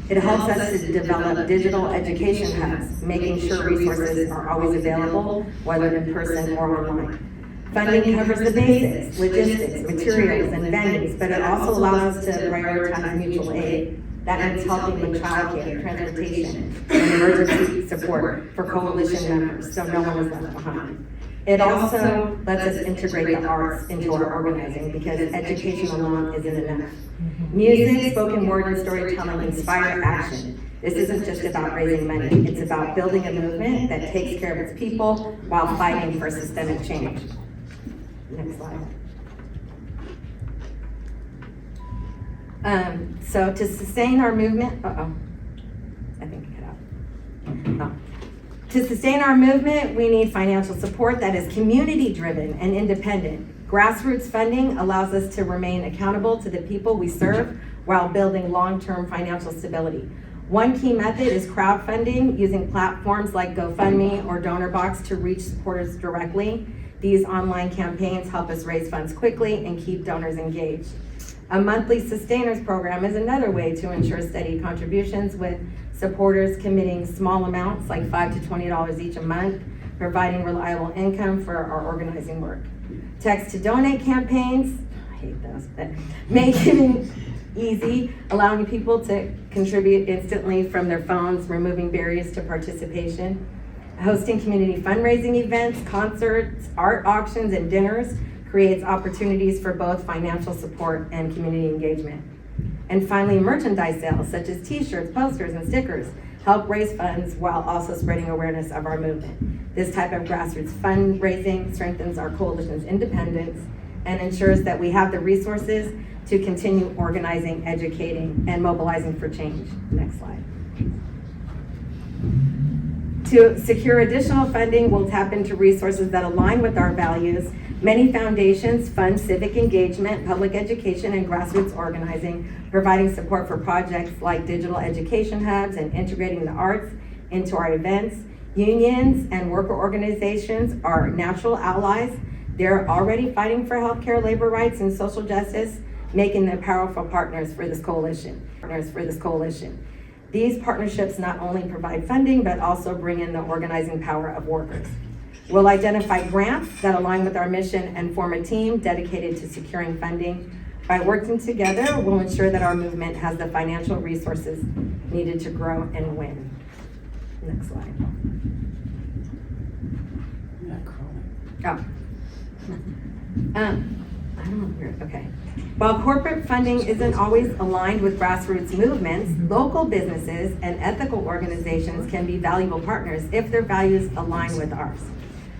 It helps us to develop digital education hubs, making sure resources are always available, whether in person or online. Funding covers the basics, logistics, materials, and venues, but it also allows us to prioritize mutual aid. That means helping with childcare, transportation, and emergency support for coalition members, so no one is left behind. It also lets us integrate the arts into our organizing because education alone isn't enough. Music, spoken word, and storytelling inspire action. This isn't just about raising money, it's about building a movement that takes care of its people while fighting for systemic change. Next slide. So to sustain our movement, I think it cut out. To sustain our movement, we need financial support that is community-driven and independent. Grassroots funding allows us to remain accountable to the people we serve while building long-term financial stability. One key method is crowdfunding, using platforms like GoFundMe or DonorBox to reach supporters directly. These online campaigns help us raise funds quickly and keep donors engaged. A monthly sustainers program is another way to ensure steady contributions, with supporters committing small amounts like $5 to $20 each a month, providing reliable income for our organizing work. Text to donate campaigns, I hate those, but make it easy, allowing people to contribute instantly from their phones, removing barriers to participation. Hosting community fundraising events, concerts, art auctions, and dinners creates opportunities for both financial support and community engagement. And finally, merchandise sales such as t-shirts, posters, and stickers help raise funds while also spreading awareness of our movement. This type of grassroots fundraising strengthens our coalition's independence and ensures that we have the resources to continue organizing, educating, and mobilizing for change. Next slide. To secure additional funding, we'll tap into resources that align with our values. Many foundations fund civic engagement, public education, and grassroots organizing, providing support for projects like digital education hubs and integrating the arts into our events. Unions and worker organizations are natural allies. They're already fighting for healthcare, labor rights, and social justice, making them powerful partners for this coalition. These partnerships not only provide funding, but also bring in the organizing power of workers. We'll identify grants that align with our mission and form a team dedicated to securing funding. By working together, we'll ensure that our movement has the financial resources needed to grow and win. Next slide. I don't know where, okay. While corporate funding isn't always aligned with grassroots movements, local businesses and ethical organizations can be valuable partners if their values align with ours.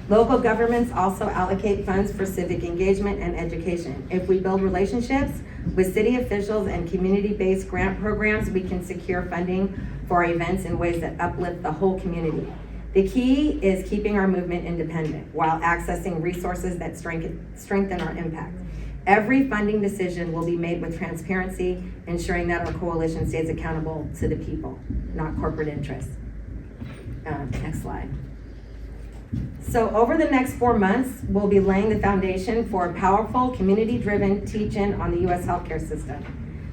Local governments also allocate funds for civic engagement and education. If we build relationships with city officials and community-based grant programs, we can secure funding for our events in ways that uplift the whole community. The key is keeping our movement independent while accessing resources that strengthen our impact. Every funding decision will be made with transparency, ensuring that our coalition stays accountable to the people, not corporate interests. Next slide. So over the next 4 months, we'll be laying the foundation for a powerful, community-driven teach-in on the U.S. healthcare system.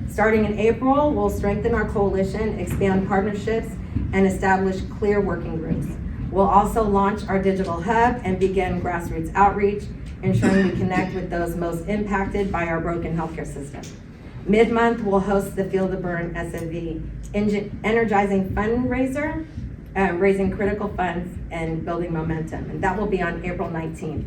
Starting in April, we'll strengthen our coalition, expand partnerships, and establish clear working groups. We'll also launch our digital hub and begin grassroots outreach, ensuring we connect with those most impacted by our broken healthcare system. Mid-month, we'll host the Feel the Bern SFV, energizing fundraiser, raising critical funds and building momentum, and that will be on April 19th.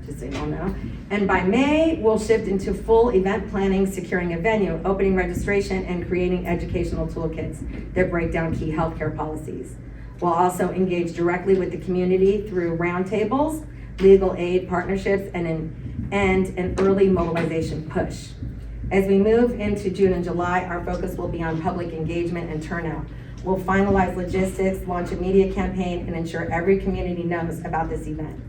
just so you all know. And by May, we'll shift into full event planning, securing a venue, opening registration, and creating educational toolkits that break down key healthcare policies. We'll also engage directly with the community through roundtables, legal aid partnerships, and an early mobilization push. As we move into June and July, our focus will be on public engagement and turnout. We'll finalize logistics, launch a media campaign, and ensure every community knows about this event.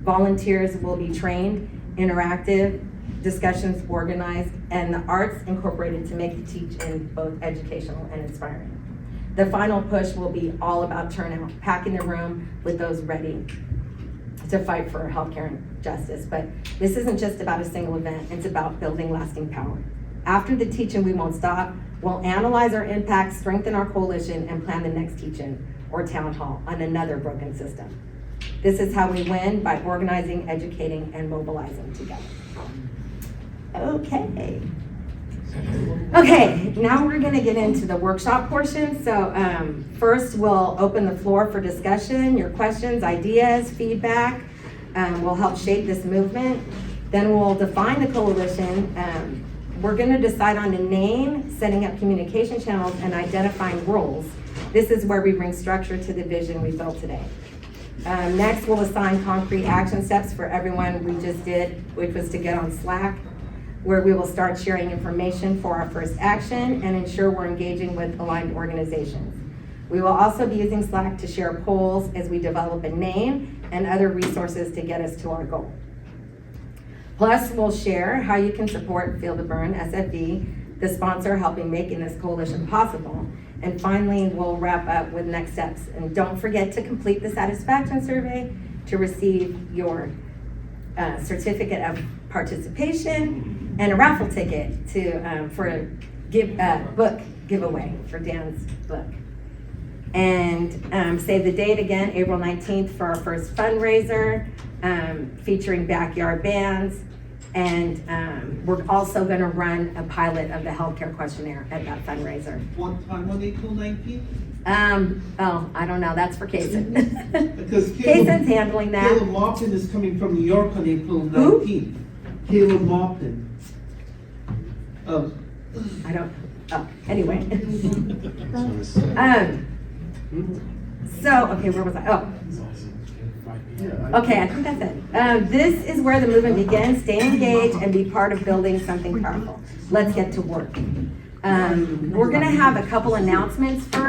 Volunteers will be trained, interactive, discussions organized, and the arts incorporated to make the teach-in both educational and inspiring. The final push will be all about turnout, packing the room with those ready to fight for healthcare and justice. But this isn't just about a single event, it's about building lasting power. After the teach-in, we won't stop. We'll analyze our impact, strengthen our coalition, and plan the next teach-in or town hall on another broken system. This is how we win, by organizing, educating, and mobilizing together. Okay, now we're gonna get into the workshop portion. So first we'll open the floor for discussion, your questions, ideas, feedback will help shape this movement. Then we'll define the coalition. We're gonna decide on a name, setting up communication channels, and identifying roles. This is where we bring structure to the vision we built today. Next, we'll assign concrete action steps for everyone we just did, which was to get on Slack, where we will start sharing information for our first action and ensure we're engaging with aligned organizations. We will also be using Slack to share polls as we develop a name and other resources to get us to our goal. Plus, we'll share how you can support Feel the Bern, SFV, the sponsor helping making this coalition possible. And finally, we'll wrap up with next steps. And don't forget to complete the satisfaction survey to receive your certificate of participation and a raffle ticket to for a book giveaway for Dan's book. And save the date again, April 19th, for our first fundraiser featuring backyard bands. And we're also going to run a pilot of the healthcare questionnaire at that fundraiser. What time on April 19th? Oh, I don't know. That's for Kaysen. Because Kaysen's handling that. Caleb Mopton is coming from New York on April Who? 19th. Caleb Mopton. I don't. Oh, anyway. So okay, where was I? Oh. Okay, I think that's it. This is where the movement begins. Stay engaged and be part of building something powerful. Let's get to work. We're gonna have a couple announcements first.